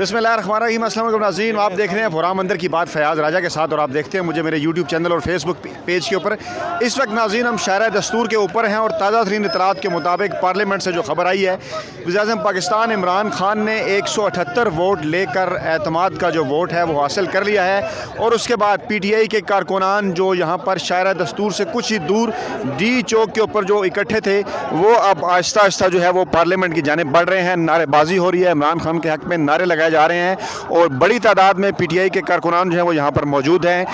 बिस्मिल्लाहिर्रहमानिर्रहीम। अस्सलाम वालेकुम नाज़रीन, आप देख रहे हैं फुरा मंदिर की बात फ़याज़ राजा के साथ और आप देखते हैं मुझे मेरे यूट्यूब चैनल और फेसबुक पेज के ऊपर। इस वक्त नाज़रीन हम शायरा दस्तूर के ऊपर हैं और ताज़ा तरीन इतलात के मुताबिक पार्लियामेंट से जो खबर आई है, वज़ीर-ए-आज़म पाकिस्तान इमरान खान ने 178 वोट लेकर एतमाद का जो वोट है वो हासिल कर लिया है। और उसके बाद PTI के कारकुनान जो यहाँ पर शायरा दस्तूर से कुछ ही दूर डी चौक के ऊपर जो इकट्ठे थे, वो अब आहिस्ता आहिस्ता जो है वो पार्लियामेंट की जानिब बढ़ रहे हैं। नारेबाजी हो रही है, इमरान खान के हक़ में नारे लगाए जा रहे हैं और बड़ी तादाद में PTI के कारकुनान जो है वो यहाँ पर मौजूद हैं।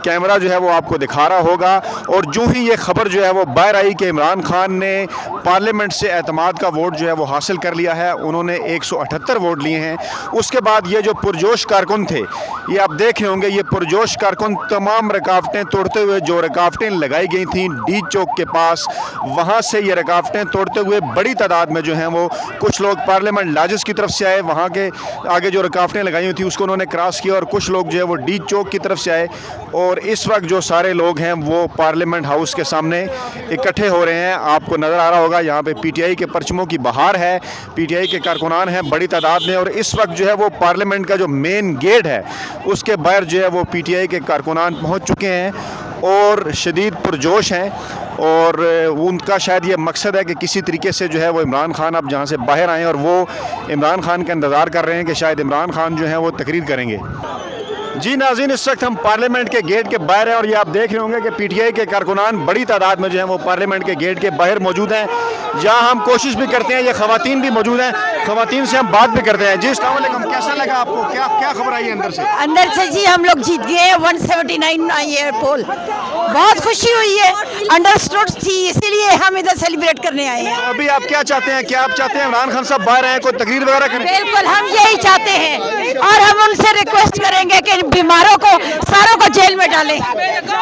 कैमरा जो है वो आपको दिखा रहा होगा। और जो ही ये खबर जो है वो बाहर आई कि इमरान खान ने पार्लियामेंट से एतमाद का वोट जो है वो हासिल कर लिया है, उन्होंने 178 वोट लिए हैं। उसके बाद ये जो पुरजोश कारकुन थे, ये आप देख रहे होंगे, ये पुरजोश कारकुन तमाम रुकावटें तोड़ते हुए, जो रुकावटें लगाई गई थी डी चौक के पास, वहाँ से ये रुकावटें तोड़ते हुए बड़ी तादाद में जो हैं वो कुछ लोग पार्लियामेंट लॉजेस की तरफ से आए, वहाँ के आगे जो रुकावटें लगाई हुई थी उसको उन्होंने क्रॉस किया और कुछ लोग जो है वो डी चौक की तरफ से आए। और इस वक्त जो सारे लोग हैं वो पार्लियामेंट हाउस के सामने इकट्ठे हो रहे हैं। आपको नज़र आ रहा होगा यहाँ पे PTI के परचमों की बहार है, PTI के कारकुनान हैं बड़ी तादाद में। और इस वक्त जो है वो पार्लियामेंट का जो मेन गेट है उसके बाहर जो है वो PTI के कारकुनान पहुँच चुके हैं और शदीद पुरजोश हैं। और उनका शायद ये मकसद है कि किसी तरीके से जो है वो इमरान खान अब जहाँ से बाहर आएँ और वो इमरान खान का इंतज़ार कर रहे हैं कि शायद इमरान खान जो है वो तकरीर करेंगे। जी नाज़रीन, इस वक्त हम पार्लियामेंट के गेट के बाहर हैं और ये आप देख रहे होंगे कि PTI के कारकुनान बड़ी तादाद में जो है वो पार्लियामेंट के गेट के बाहर मौजूद हैं। जहाँ हम कोशिश भी करते हैं, ये ख़वातीन भी मौजूद हैं, ख़वातीन से हम बात भी करते हैं। जी अस्सलाम वालेकुम, कैसा लगा आपको, क्या क्या खबर आई है अंदर से? अंदर से जी हम लोग जीत गए, 179 आई है पोल, बहुत खुशी हुई है, अंडरस्टूड थी, इसीलिए हम इधर सेलिब्रेट करने आए हैं। अभी आप क्या चाहते हैं, क्या आप चाहते हैं इमरान खान साहब बाहर आए, कोई तकरीर वगैरह करें? बिल्कुल हम यही चाहते हैं और हम उनसे रिक्वेस्ट करेंगे कि बीमारों को सारों को जेल में डालें,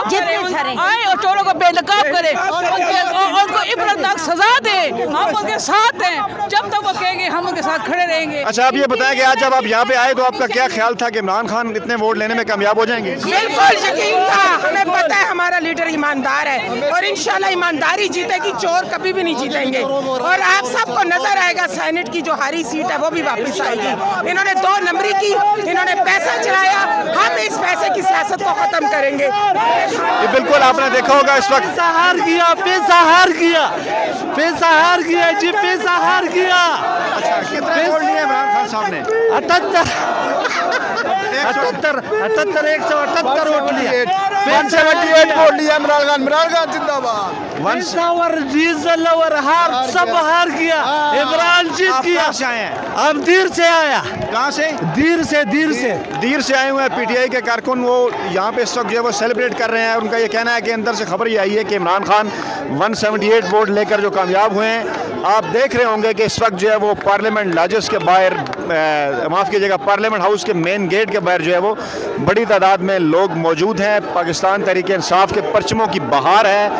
जितने सारे आए और चोरों को बेनकाब करें और उनको इब्रतनाक सजा दें। हम उनके साथ हैं, जब तक वो कहेंगे हम उनके साथ खड़े रहेंगे। अच्छा, आप ये बताएं कि आज जब आप यहाँ पे आए तो आपका क्या ख्याल था कि इमरान खान इतने वोट लेने में कामयाब हो जाएंगे? बिल्कुल यकीन था, हमें पता है हमारा लीडर ईमानदार है और इंशाल्लाह ईमानदारी जीतेगी, चोर कभी भी नहीं जीतेंगे। और आप सबको नजर आएगा सेनेट की जो हारी सीट है वो भी वापस आएगी। इन्होंने 2 नंबरी की, इन्होंने पैसा चलाया, हम इस पैसे की सियासत को खत्म करेंगे। बिल्कुल, आपने देखा होगा इस वक्त पैसा हार गया, पैसा हार गया, पैसा हार गया जी, पैसा हार गया। अच्छा, कितने वोट लिए इमरान खान साहब ने? 178 वोट लिया, 178 वोट लिया इमरान खान। इमरान खान जिंदाबाद। पैसा और डीजल और हार सब हार गया, इमरान जीत गया। कहाँ से आए हैं? अब दीर से आया, कहाँ से? दीर से आए हुए हैं PTI के कारकुन। वो यहाँ पे इस वक्त जो है वो सेलिब्रेट कर रहे हैं। उनका ये कहना है कि अंदर से खबर ये आई है कि इमरान खान 178 वोट लेकर जो कामयाब हुए हैं। आप देख रहे होंगे कि इस वक्त जो है वो पार्लियामेंट लॉजेस के बाहर, माफ़ कीजिएगा, पार्लियामेंट हाउस के मेन गेट के बाहर जो है वो बड़ी तादाद में लोग मौजूद हैं। पाकिस्तान तहरीक इंसाफ के परचमों की बहार है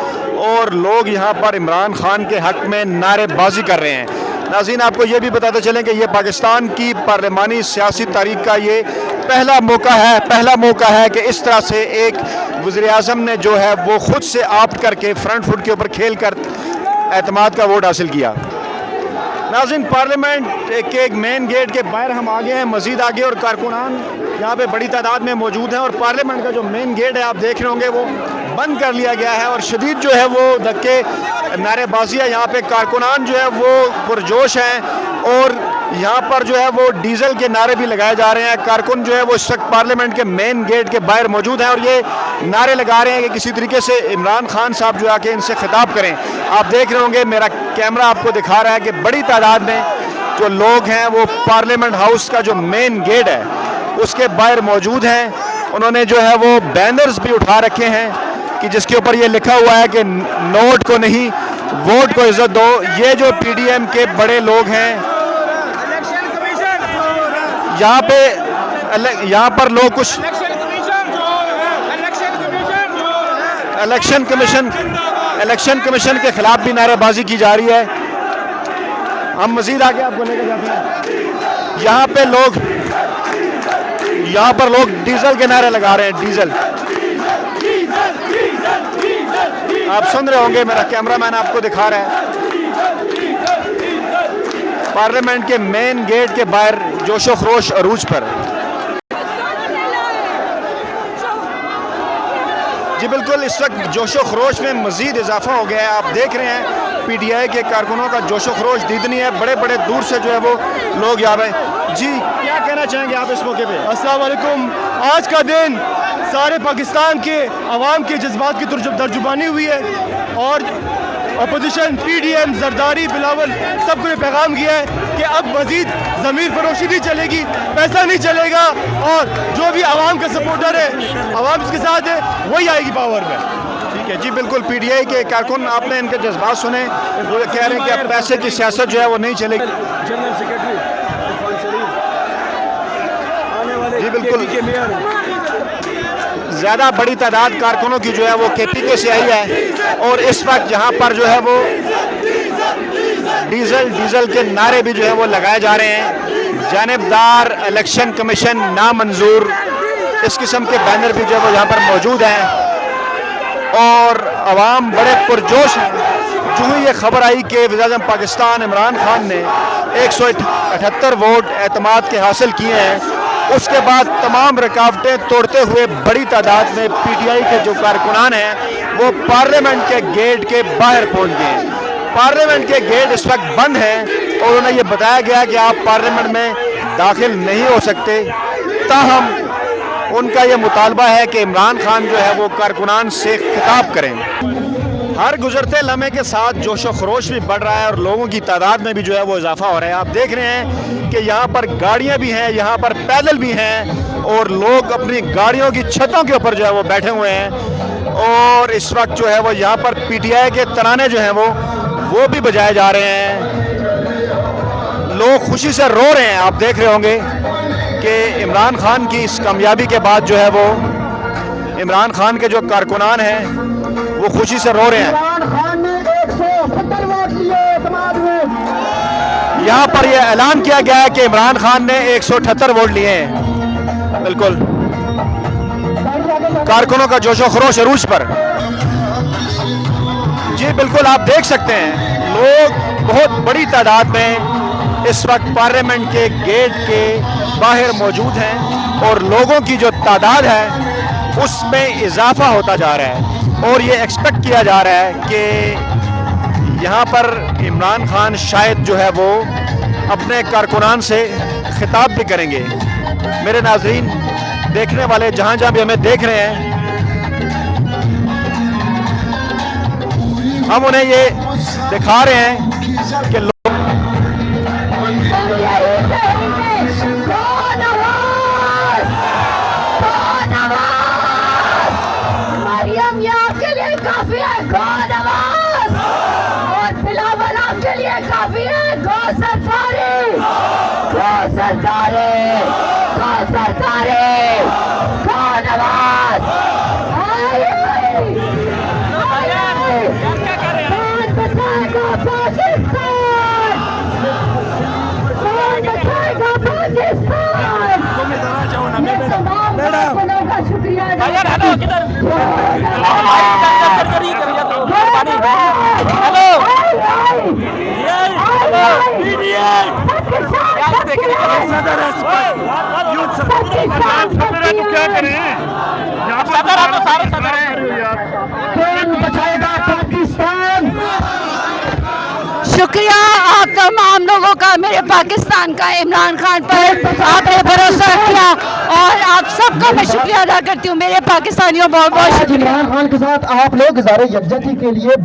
और लोग यहाँ पर इमरान खान के हक़ में नारेबाजी कर रहे हैं। नाज़रीन, आपको ये भी बताते चलें कि ये पाकिस्तान की पार्लिमानी सियासी तारीख का ये पहला मौका है कि इस तरह से एक वज़ीर-ए-आज़म ने जो है वो खुद से ऑप्ट करके फ्रंट फुट के ऊपर खेल कर एतमाद का वोट हासिल किया। नाज़रीन, पार्लियामेंट के एक मेन गेट के बाहर हम आगे हैं, मज़ीद आगे, और कारकुनान यहाँ पे बड़ी तादाद में मौजूद हैं। और पार्लियामेंट का जो मेन गेट है आप देख रहे होंगे वो बंद कर लिया गया है और शदीद जो है वो धक्के नारेबाजी है। यहाँ पे कारकुनान जो है वो पुरजोश हैं और यहाँ पर जो है वो डीजल के नारे भी लगाए जा रहे हैं। कारकुन जो है वो इस वक्त पार्लियामेंट के मेन गेट के बाहर मौजूद हैं और ये नारे लगा रहे हैं कि किसी तरीके से इमरान खान साहब जो आके इनसे खिताब करें। आप देख रहे होंगे, मेरा कैमरा आपको दिखा रहा है कि बड़ी तादाद में जो लोग हैं वो पार्लियामेंट हाउस का जो मेन गेट है उसके बाहर मौजूद हैं। उन्होंने जो है वो बैनर्स भी उठा रखे हैं कि जिसके ऊपर ये लिखा हुआ है कि नोट को नहीं, वोट को इज्जत दो। ये जो PDM के बड़े लोग हैं, यहाँ पर लोग कुछ इलेक्शन कमीशन के खिलाफ भी नारेबाजी की जा रही है। हम मजीद आगे आपको लेकर जाते हैं। यहाँ पर लोग डीजल के नारे लगा रहे हैं, डीजल। आप सुन रहे होंगे, मेरा कैमरामैन आपको दिखा रहा है। पार्लियामेंट के मेन गेट के बाहर जोशो खरोश अरूज पर। जी बिल्कुल, इस वक्त जोशो खरोश में मज़ीद इजाफा हो गया है। आप देख रहे हैं PTI के कारकुनों का जोशो खरोश दीदनी है, बड़े बड़े दूर से जो है वो लोग यहाँ पे। जी क्या कहना चाहेंगे आप इस मौके पे? अस्सलाम वालेकुम। आज का दिन सारे पाकिस्तान के अवाम के जज्बात की तर्जुमानी हुई है और अपोजिशन PDM, जरदारी, बिलावल सबको ये पैगाम किया है कि अब मजीद ज़मीर फरोशी नहीं चलेगी, पैसा नहीं चलेगा और जो भी आवाम का सपोर्टर है, आवाम इसके साथ है, वही आएगी पावर में। ठीक है जी बिल्कुल, PTI के कारकुन, आपने इनके जज्बात सुने, वो कह रहे हैं कि अब पैसे की सियासत जो है वो नहीं चलेगी। जनरल सेक्रेटरी आने वाले जी बिल्कुल, के मेयर ज़्यादा बड़ी तादाद कारकुनों की जो है वो KPK से आई है और इस वक्त यहाँ पर जो है वो डीजल के नारे भी जो है वो लगाए जा रहे हैं। जानिबदार, इलेक्शन कमीशन नामंजूर, इस किस्म के बैनर भी जो है वो यहाँ पर मौजूद हैं और अवाम बड़े पुरजोश हैं। जो ही ये खबर आई कि वज़ीर-ए-आज़म पाकिस्तान इमरान खान ने 178 वोट एतमाद के हासिल किए हैं, उसके बाद तमाम रुकावटें तोड़ते हुए बड़ी तादाद में PTI के जो कारकुनान हैं वो पार्लियामेंट के गेट के बाहर पहुंच गए हैं। पार्लियामेंट के गेट इस वक्त बंद हैं और उन्हें ये बताया गया कि आप पार्लियामेंट में दाखिल नहीं हो सकते। ताहम उनका ये मुतालबा है कि इमरान खान जो है वो कारकुनान से खिताब करें। हर गुजरते लम्हे के साथ जोशो खरोश भी बढ़ रहा है और लोगों की तादाद में भी जो है वो इजाफा हो रहा है। आप देख रहे हैं कि यहाँ पर गाड़ियाँ भी हैं, यहाँ पर पैदल भी हैं और लोग अपनी गाड़ियों की छतों के ऊपर जो है वो बैठे हुए हैं और इस वक्त जो है वो यहाँ पर PTI के तराने जो हैं वो भी बजाए जा रहे हैं। लोग खुशी से रो रहे हैं। आप देख रहे होंगे कि इमरान खान की इस कामयाबी के बाद जो है वो इमरान खान के जो कारकुनान हैं वो खुशी से रो रहे हैं। यहाँ पर यह ऐलान किया गया है कि इमरान खान ने 178 वोट लिए हैं। बिल्कुल, कारकुनों का जोशो खरोश अरूज पर। जी बिल्कुल, आप देख सकते हैं लोग बहुत बड़ी तादाद में इस वक्त पार्लियामेंट के गेट के बाहर मौजूद हैं और लोगों की जो तादाद है उसमें इजाफा होता जा रहा है और ये एक्सपेक्ट किया जा रहा है कि यहाँ पर इमरान खान शायद जो है वो अपने कारकुनान से खिताब भी करेंगे। मेरे नाज़रीन, देखने वाले जहाँ जहाँ भी हमें देख रहे हैं, हम उन्हें ये दिखा रहे हैं कि काफी है गौ नवाज और बिलावल आपके लिए काफी है गौ सरकारे गौ सरकारे गौ सरकारे गौ नवाज। कौन बचाएगा पाकिस्तान, कौन बचाएगा पाकिस्तान। तमाम का शुक्रिया शुक्रिया आप तमाम लोगों का, मेरे पाकिस्तान का, इमरान खान पर आपने भरोसा किया और आप सबका मैं शुक्रिया अदा करती हूँ। मेरे पाकिस्तानियों बहुत बहुत शुक्रिया। इमरान खान के साथ आप लोग गुज़ारे यकजहती के लिए